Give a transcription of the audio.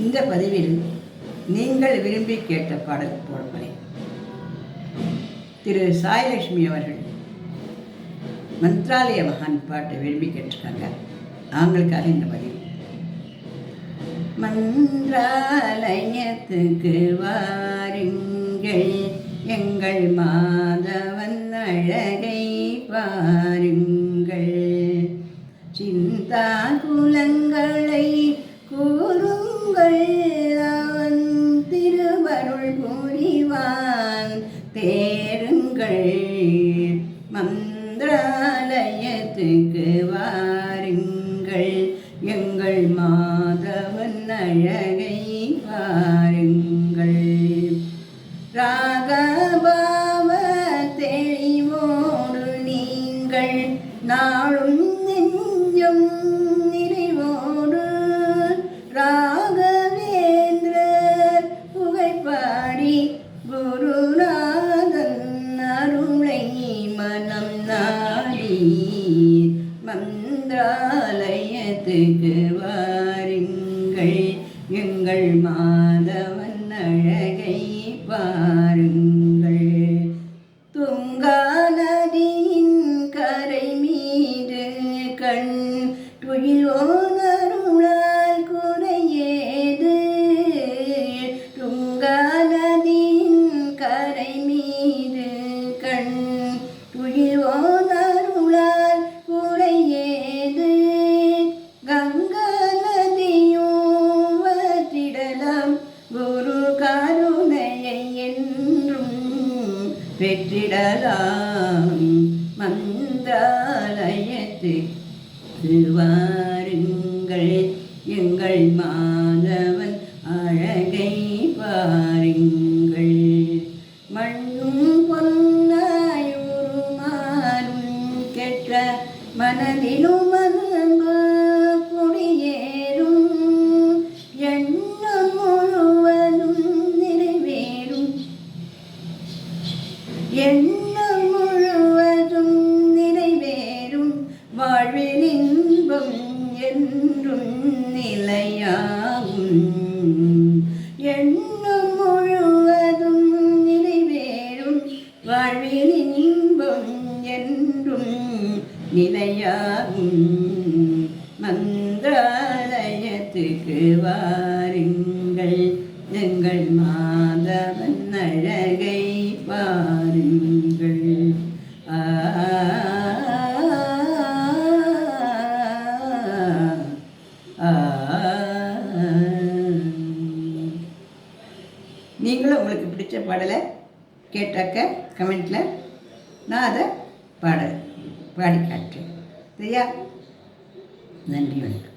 இந்த பதிவில் நீங்கள் விரும்பி கேட்ட பாடல் போடப்பேன். திரு சாய்லட்சுமி அவர்கள் மந்த்ராலய மகான் பாட்டை விரும்பி கேட்டிருக்காங்க. அவங்களுக்காக இந்த பதிவு. மந்த்ராலயத்துக்கு வாருங்கள், எங்கள் மாதவன் அழகை பாருங்கள், சிந்தா குலங்களை கூறுங்கள், அவன் திருவருள் புரிவான் தேருங்கள். மந்த்ராலயத்துக்கு வாருங்கள், எங்கள் மாதவன் அழகை பாருங்கள். ராகபாவ தெளிவோடு நீங்கள் நாளும் நெஞ்சம் நிறைவோடு ராகவேந்திரர் புகைப்பாடி குருநாதன் அருளை மனம் நாடி மந்த்ராலயத்துக்கு வாருங்கள், எங்கள் மாதவன் அழகை பாருங்கள். துங்கா நதியின் கரை மீது கண் துயிலோனருளால் குறையேது. துங்கா நதியின் கரை மீது கண் துயிலோனருளால் குறையேது. கங்கா நதியும் வற்றிடலாம், குரு கருணையை என்றும் பெற்றிடலாம். மந்த்ராலயத்துக்கு வாருங்கள், எங்கள் மாதவன் அழகை பாருங்கள். மண்ணும் பொன்னாயுருமாறும் கெட்ட மனதிலும் அன்பு குடியேறும். எண்ணம் முழுவதும் நிறைவேறும், எண்ணம் முழுவதும் நிறைவேறும். வாழ்வில் இன்பம் என்றும் நிலையாகும். எண்ணம் முழுவதும் நிறைவேறும், வாழ்வில் இன்பம் என்றும் நிலையாகும். மந்த்ராலயத்துக்கு வாருங்கள், எங்கள் மாதவன் அழகை பாருங்கள். நீங்களும் உங்களுக்கு பிடிச்ச பாடலை கேட்டாக்க கமெண்ட்டில் நான் அதை பாடி காட்டுறேன். சரியா? நன்றி, வணக்கம்.